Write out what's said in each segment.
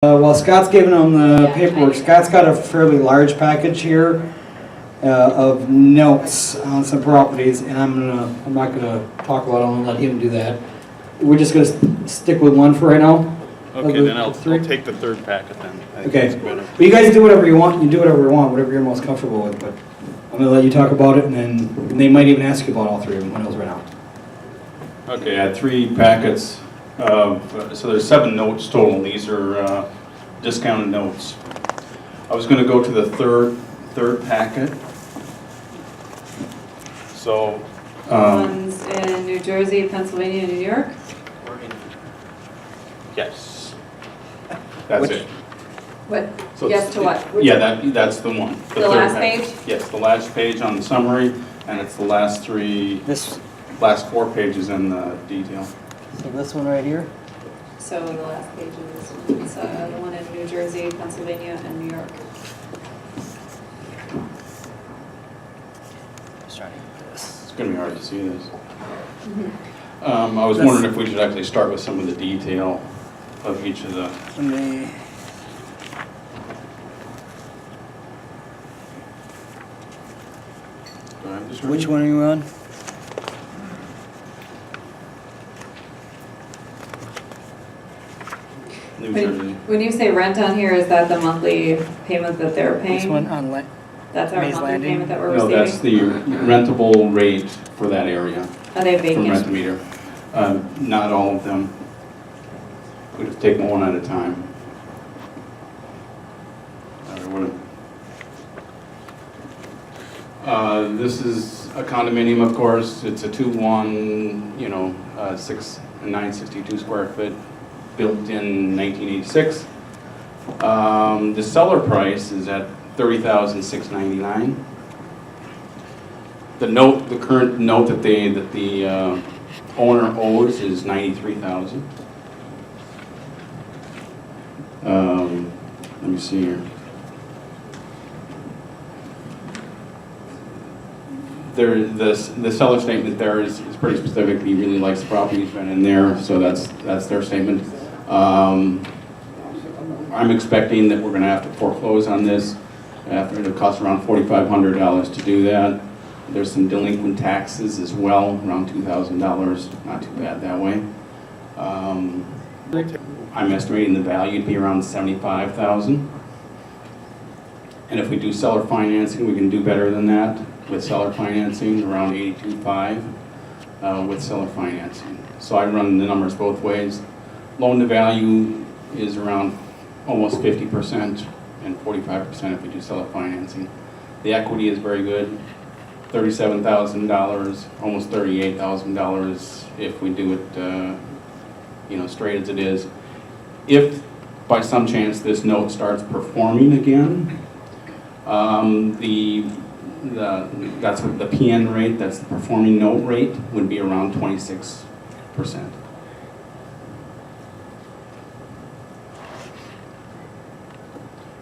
While Scott's giving them the paperwork, Scott's got a fairly large package here of notes on some properties, and I'm not gonna talk about them and let him do that. We're just gonna stick with one for right now. Okay, then I'll take the third packet then. I think Okay, that's better. but you guys do whatever you want. You do whatever you want, whatever you're most comfortable with. But I'm gonna let you talk about it, and then they might even ask you about all three of them. Who knows right now? Okay, I had 3 packets. So there's 7 notes total. These are discounted notes. I was going to go to the third packet. So Ones in New Jersey, Pennsylvania, and New York? yes, that's it. What, So yes to what? Which Yeah, one? that's the one. The third last packet. page? Yes, the last page on the summary, and it's the last 4 pages in the detail. So this one right here. So the last page of this one, it's the one in New Jersey, Pennsylvania, and New York. It's going to be hard to see this. I was wondering if we should actually start with some of the detail of each of the. Do I have this right? Which one are you on? New Jersey. When you say rent on here, is that the monthly payment that they're paying? This one on That's our Mays monthly Landing? payment that we're No, receiving? that's the rentable rate for that area Are they from rent vacant? meter. Not all of them. We just take them one at a time. This is a condominium, of course. It's a 2-1, 962 square foot, built in 1986. The seller price is at $30,699. The current note that the owner owes is $93,000. Let me see here. The seller statement there is pretty specific. He really likes the property. He's been in there, so that's their statement. I'm expecting that we're going to have to foreclose on this. It'll cost around $4,500 to do that. There's some delinquent taxes as well, around $2,000. Not too bad that way. I'm estimating the value to be around $75,000. And if we do seller financing, we can do better than that. With seller financing, around $82,500 with seller financing. So I run the numbers both ways. Loan to value is around almost 50% and 45% if we do seller financing. The equity is very good, $37,000, almost $38,000 if we do it, straight as it is. If by some chance this note starts performing again, that's what the PN rate, that's the performing note rate, would be around 26%.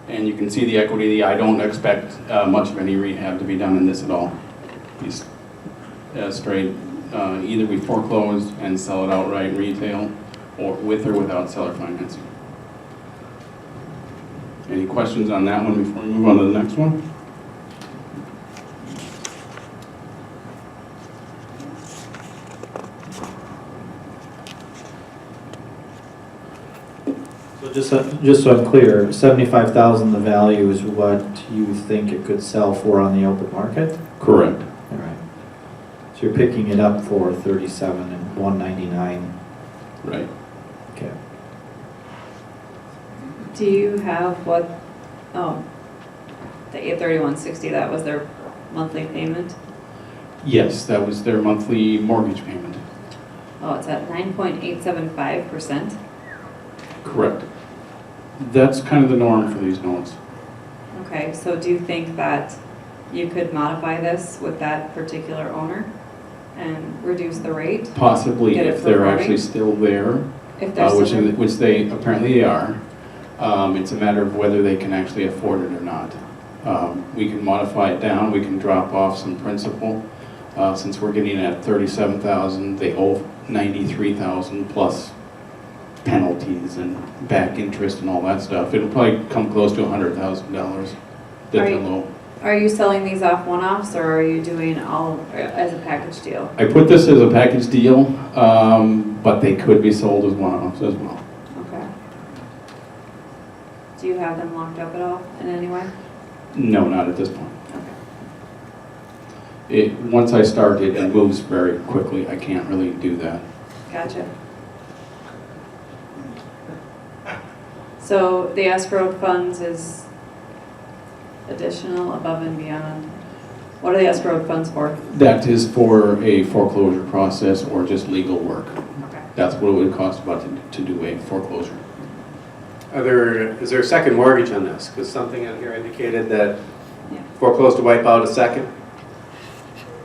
And you can see the equity. I don't expect much of any rehab to be done in this at all. These straight, either we foreclose and sell it outright retail, or with or without seller financing. Any questions on that one before we move on to the next one? Just so I'm clear, 75,000, the value is what you think it could sell for on the open market? Correct. All right. So you're picking it up for 37 and 199. Right. Okay. Do you have the 831.60, that was their monthly payment? Yes, that was their monthly mortgage payment. Oh, it's at 9.875%? Correct. That's kind of the norm for these notes. Okay, so do you think that you could modify this with that particular owner and reduce the rate? Possibly, Get it if they're performing? actually still there, If they're still there? which they apparently are. It's a matter of whether they can actually afford it or not. We can modify it down. We can drop off some principal. Since we're getting at $37,000, they owe $93,000 plus penalties and back interest and all that stuff. It'll probably come close to $100,000. That's Right. low. Are you selling these off one-offs, or are you doing all as a package deal? I put this as a package deal, but they could be sold as one-offs as well. Okay. Do you have them locked up at all in any way? No, not at this point. Okay. Once I start, it moves very quickly. I can't really do that. Gotcha. So the escrowed funds is additional, above and beyond? What are the escrowed funds for? That is for a foreclosure process or just legal work. Okay. That's what it would cost about to do a foreclosure. Is there a second mortgage on this? Because something in here indicated that Yeah. foreclosed to wipe out a second.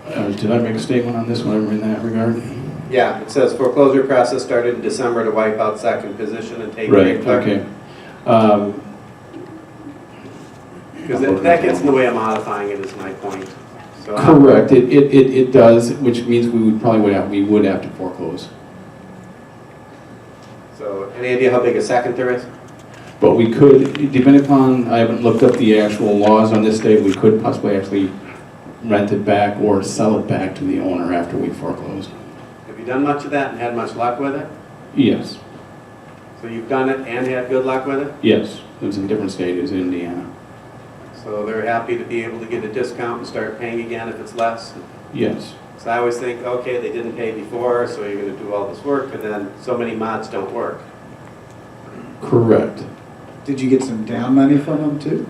Did I make a statement on this one in that regard? Yeah, it says foreclosure process started in December to wipe out second position and take Right, rate clerk. okay. Because that gets in the way of modifying it, is my point. So Correct, it does, which means we would have to foreclose. So any idea how big a second there is? But we could, depending upon, I haven't looked up the actual laws on this state, we could possibly actually rent it back or sell it back to the owner after we foreclosed. Have you done much of that and had much luck with it? Yes, So you've done it and had good luck with it? yes, it was in different states, it was in Indiana. So they're happy to be able to get a discount and start paying again if it's less? Yes, So I always think, okay, they didn't pay before, so you're going to do all this work, and then so many mods don't work. correct. Did you get some down money from them too?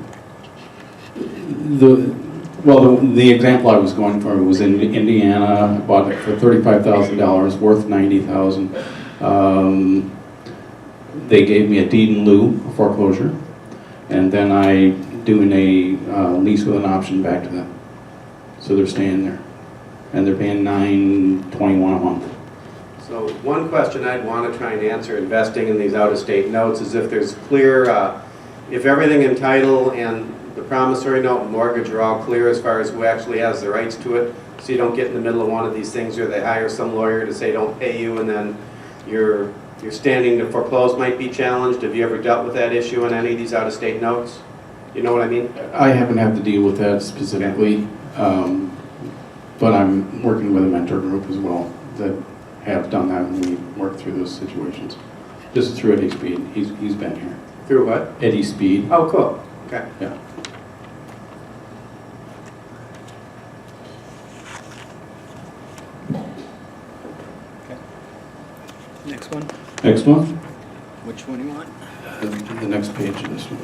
The example I was going for was in Indiana. I bought it for $35,000, worth $90,000. They gave me a deed in lieu of foreclosure, and then I doing a lease with an option back to them. So they're staying there, and they're paying $9.21 a month. So one question I'd want to try and answer investing in these out-of-state notes is if there's clear, if everything in title and the promissory note and mortgage are all clear as far as who actually has the rights to it, so you don't get in the middle of one of these things where they hire some lawyer to say don't pay you and then your standing to foreclose might be challenged. Have you ever dealt with that issue on any of these out-of-state notes? You know what I mean? I haven't had to deal with that specifically, but I'm working with a mentor group as well that have done that, and we work through those situations. This is through Eddie Speed. He's been here. Through what? Eddie Speed. Oh, cool. Okay. Yeah. Next one. Next one. Which one do you want? The next page of this one.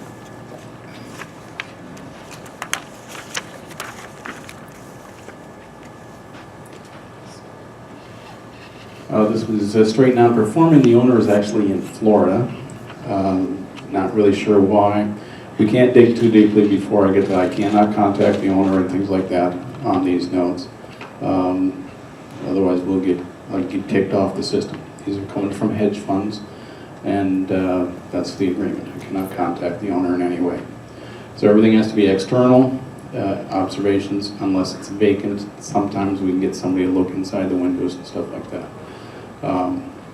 This was straight non-performing. The owner is actually in Florida. Not really sure why. We can't dig too deeply before I get that. I cannot contact the owner and things like that on these notes. Otherwise, I'll get kicked off the system. These are coming from hedge funds, and that's the agreement. I cannot contact the owner in any way. So everything has to be external observations unless it's vacant. Sometimes we can get somebody to look inside the windows and stuff like that.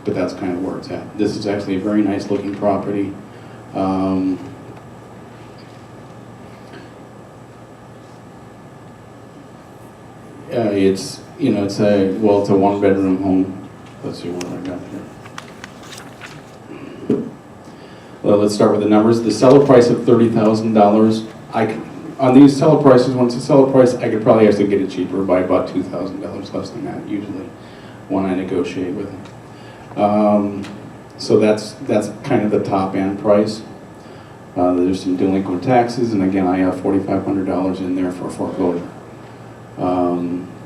But that's kind of where it's at. This is actually a very nice looking property. It's a one bedroom home. Let's see what I got here. Well, let's start with the numbers. The seller price of $30,000. On these seller prices, once the seller price, I could probably actually get it cheaper by about $2,000 less than that usually when I negotiate with them. So that's kind of the top end price. There's some delinquent taxes, and again, I have $4,500 in there for foreclosure.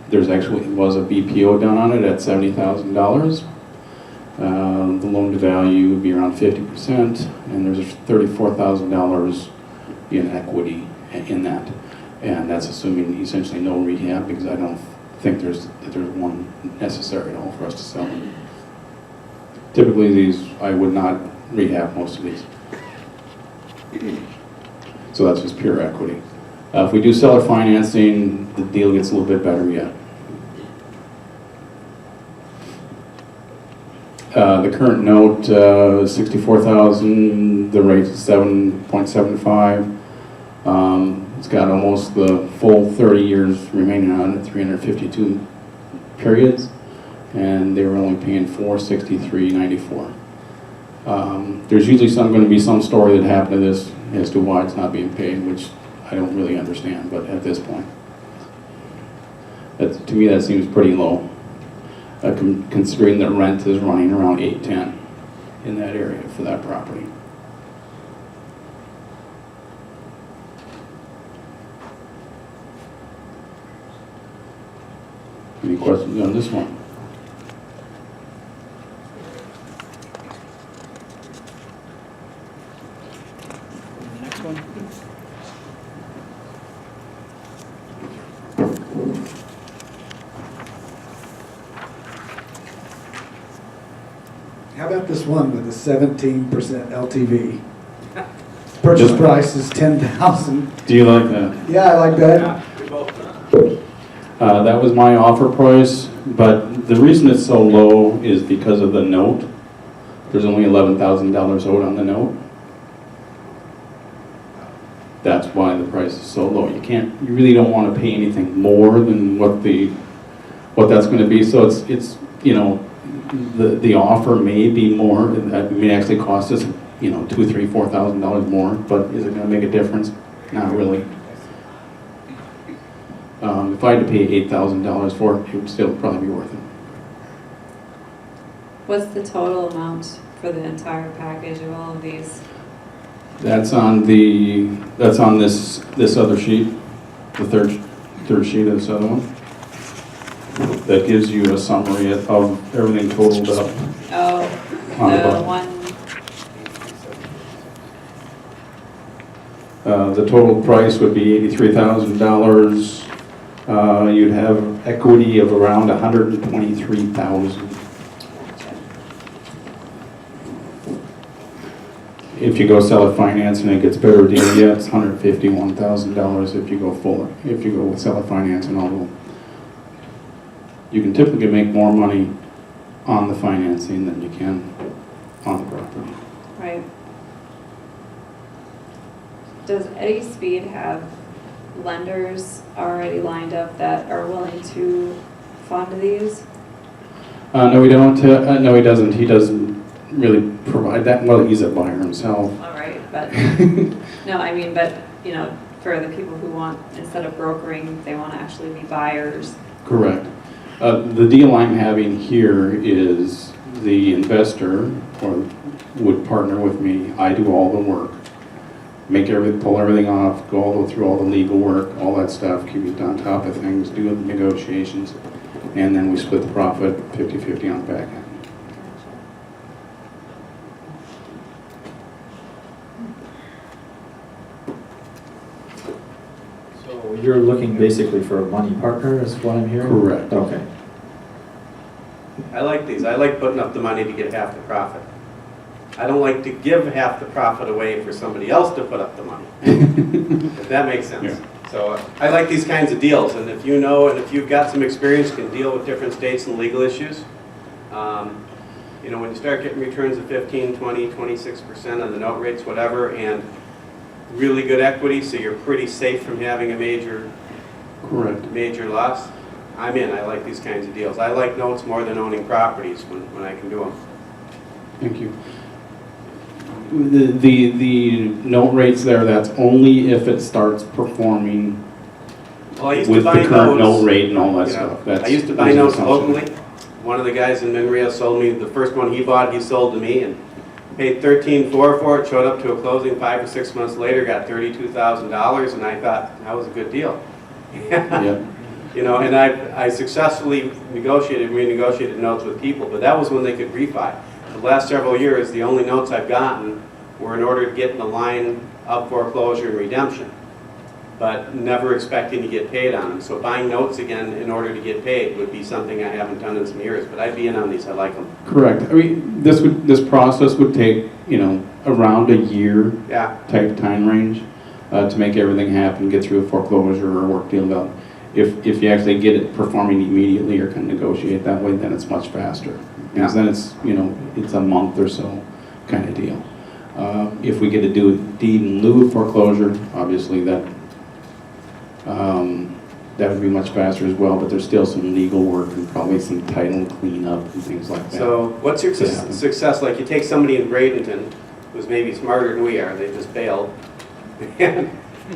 There's actually was a BPO done on it at $70,000. The loan to value would be around 50%, and there's $34,000 in equity in that, and that's assuming essentially no rehab, because I don't think there's one necessary at all for us to sell them. Typically, these I would not rehab most of these, so that's just pure equity. If we do seller financing, the deal gets a little bit better yet. The current note, 64,000, the rate is 7.75. It's got almost the full 30 years remaining on it, 352 periods, and they were only paying $463.94. There's usually going to be some story that happened to this as to why it's not being paid, which I don't really understand, but at this point. To me, that seems pretty low, considering the rent is running around $810 in that area for that property. Any questions on this one? Next one. How about this one with the 17% LTV? Purchase Just- price is 10,000. Do you like that? Yeah, I like that. That was my offer price, but the reason it's so low is because of the note. There's only $11,000 owed on the note. That's why the price is so low. You really don't want to pay anything more than what that's going to be. So it's you know, the offer may be more. It may actually cost us, you know, $2,000, $3,000, $4,000 more. But is it going to make a difference? Not really. If I had to pay $8,000 for it, it would still probably be worth it. What's the total amount for the entire package of all of these? That's on this other sheet, the third sheet of this other one. That gives you a summary of everything totaled up. Oh, On the the bottom. one, The total price would be $83,000. You'd have equity of around $123,000. If you go seller finance and it gets better deal, yeah, it's $151,000 if you go full. If you go with seller finance and all. You can typically make more money on the financing than you can on the property. right. Does Eddie Speed have lenders already lined up that are willing to fund these? No, we don't. No, he doesn't. He doesn't really provide that. Well, he's a buyer himself. All right, but, no, I mean, but, you know, for the people who want, instead of brokering, they want to actually be buyers. Correct. The deal I'm having here is the investor would partner with me. I do all the work, pull everything off, go through all the legal work, all that stuff, keep it on top of things, do the negotiations, and then we split the profit 50-50 on the back end. So you're looking basically for a money partner, is what I'm hearing? Correct. Okay. I like these. I like putting up the money to get half the profit. I don't like to give half the profit away for somebody else to put up the money, if that makes sense. Yeah. So I like these kinds of deals, and if you know, and if you've got some experience, can deal with different states and legal issues. You know, when you start getting returns of 15, 20, 26% on the note rates, whatever, and really good equity, so you're pretty safe from having a major loss, I'm in. I like these kinds of deals. I like notes more than owning properties when I can do them. Thank you. The note rates there, that's only if it starts performing Well, I used with to buy the current notes, note rate and all that you know, stuff. That's I used to buy an notes assumption. locally. One of the guys in MNREIA sold me, the first one he bought, he sold to me, and paid $13,400 for it, showed up to a closing 5 or 6 months later, got $32,000, and I thought, that was a good deal. Yeah. You know, and I successfully renegotiated notes with people, but that was when they could refi. The last several years, the only notes I've gotten were in order to get in the line of foreclosure and redemption, but never expecting to get paid on them. So buying notes again in order to get paid would be something I haven't done in some years, but I'd be in on these. I like them. Correct. I mean, this process would take, you know, around a year Yeah. type time range to make everything happen, get through a foreclosure or a work deal done. If you actually get it performing immediately or can negotiate that way, then it's much faster. because then it's, you know, it's a month or so kind of deal. If we get to do a deed in lieu of foreclosure, obviously that would be much faster as well, but there's still some legal work and probably some title cleanup and things like that. So what's your Yeah. success like? You take somebody in Bradenton who's maybe smarter than we are, they just bailed. And,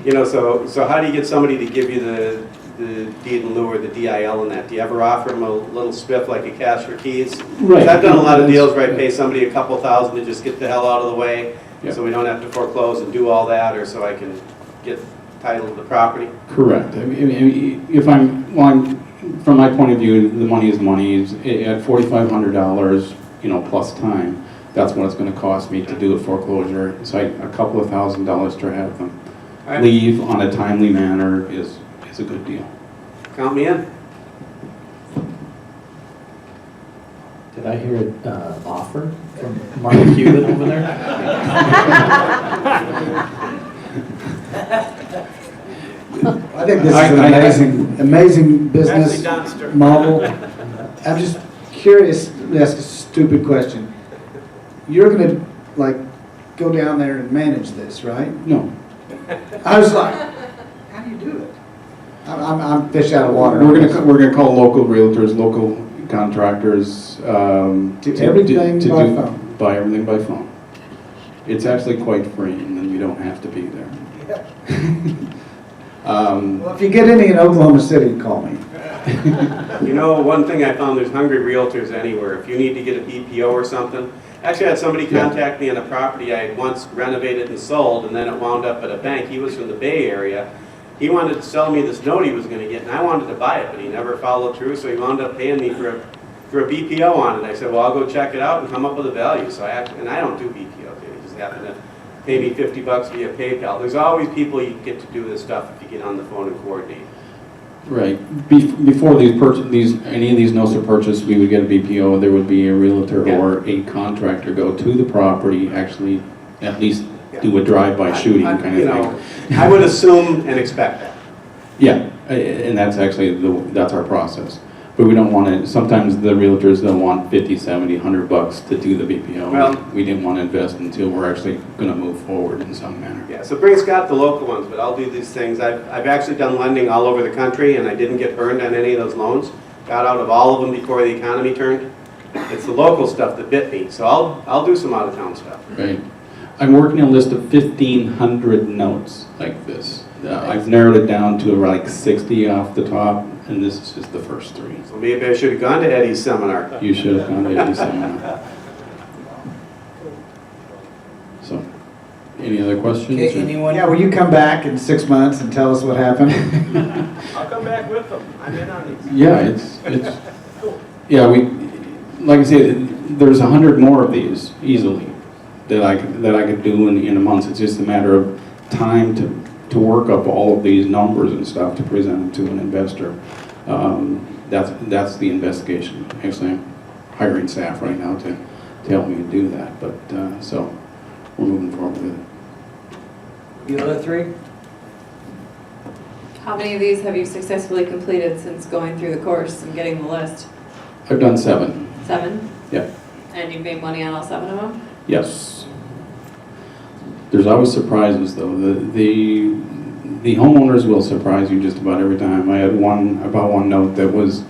you know, so how do you get somebody to give you the deed in lieu or the DIL in that? Do you ever offer them a little spiff like a cash for keys? 'Cause Right. I've done a lot of deals where I pay somebody a couple thousand to just get the hell out of the way, Yeah. so we don't have to foreclose and do all that, or so I can get title of the property. Correct. I mean, from my point of view, the money is money. At $4,500, you know, plus time, that's what it's going to cost me to do a foreclosure. So a couple of $1,000s to have them All right. leave on a timely manner is a good deal. Count me in. Did I hear an offer from Mark Cuban over there? I think this is an amazing business model. I'm just curious, to ask a stupid question. You're gonna, like, go down there and manage this, right? No, I was like, how do you do it? I'm fish out of water. we're gonna call local realtors, local contractors. Do everything by phone. Buy everything by phone. It's actually quite free, and then you don't have to be there. Well, if you get any in Oklahoma City, call me. You know, one thing I found, there's hungry realtors anywhere. If you need to get a BPO or something, actually I had somebody contact me on a property I had once renovated and sold, and then it wound up at a bank. He was from the Bay Area. He wanted to sell me this note he was going to get, and I wanted to buy it, but he never followed through, so he wound up paying me for a BPO on it. I said, well, I'll go check it out and come up with a value. So and I don't do BPO, he just happened to pay me $50 via PayPal. There's always people you get to do this stuff if you get on the phone and coordinate. Right. Before any of these notes are purchased, we would get a BPO. There would be a realtor or a contractor go to the property, actually at least do a drive-by shooting kind of You thing. know, I would assume and expect that. Yeah, and that's actually that's our process. But we don't want to. Sometimes the realtors they'll want 50, 70, $100 to do the BPO. Well, we didn't want to invest until we're actually going to move forward in some manner. Yeah, so bring Scott the local ones, but I'll do these things. I've actually done lending all over the country, and I didn't get burned on any of those loans. Got out of all of them before the economy turned. It's the local stuff that bit me, so I'll do some out-of-town stuff. Right. I'm working on a list of 1,500 notes like this. I've narrowed it down to like 60 off the top, and this is just the first 3. So maybe I should have gone to Eddie's seminar. You should have gone to Eddie's seminar. So, any other questions? Okay, or- anyone? Yeah, will you come back in 6 months and tell us what happened? I'll come back with them. I'm in on these. Yeah, it's yeah. Like I said, there's 100 more of these easily that I could do in a month. It's just a matter of time to work up all of these numbers and stuff to present them to an investor. That's the investigation. Actually, I'm hiring staff right now to help me do that. But so we're moving forward with it. The other 3? How many of these have you successfully completed since going through the course and getting the list? I've done 7. 7? Yeah. And you've made money on all 7 of them? Yes. There's always surprises, though. The homeowners will surprise you just about every time. I had one note that was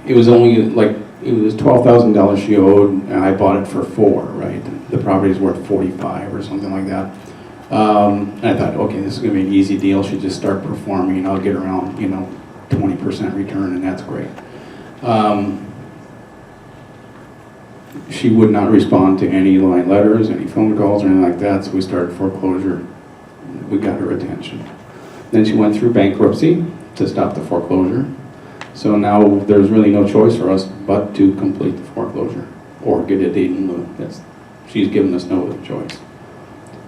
only like, it was $12,000 she owed, and I bought it for 4, right? The property's worth 45 or something like that. And I thought, okay, this is gonna be an easy deal. She'd just start performing, and I'll get around, 20% return, and that's great. She would not respond to any line letters, any phone calls, or anything like that, so we started foreclosure. We got her attention. Then she went through bankruptcy to stop the foreclosure. So now there's really no choice for us but to complete the foreclosure or get a deed in lieu. She's given us no other choice.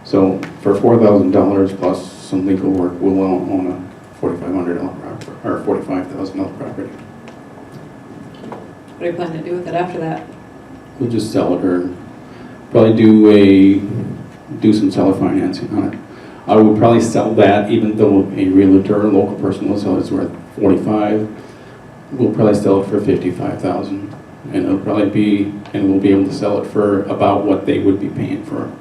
So for $4,000 plus some legal work, we'll own a $4,500 property, or $45,000 property. What do you plan to do with it after that? We'll just sell it or probably do some seller financing on it. I would probably sell that even though a realtor or local person will sell it's worth $45,000. We'll probably sell it for $55,000 And it'll probably be, and we'll be able to sell it for about what they would be paying for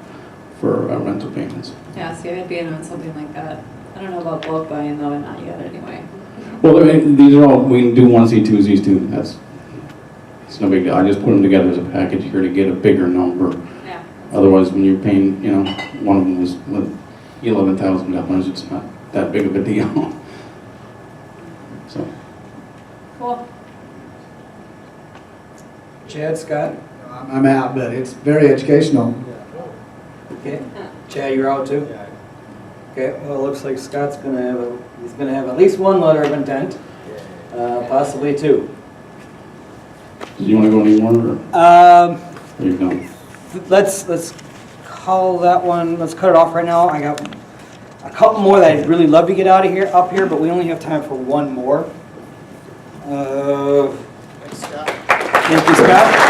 rental payments. Yeah, see, I'd be in on something like that. I don't know about bulk buying though, not yet anyway. Well, I mean, these are all, we can do onesie, twosies too, it's no big deal. I just put them together as a package here to get a bigger number. Yeah. Otherwise, when you're paying, you know, one of them was $11,000, it's not that big of a deal. So, Cool. Chad, Scott? I'm out, but it's very educational. Okay. Chad, you're out too? Okay, well, it looks like Scott's gonna have he's gonna have at least one letter of intent, possibly two. do you want to go anymore, or Um, are you done? let's call that one, let's cut it off right now. I got a couple more that I'd really love to get out of here, up here, but we only have time for one more. Thank you, Scott.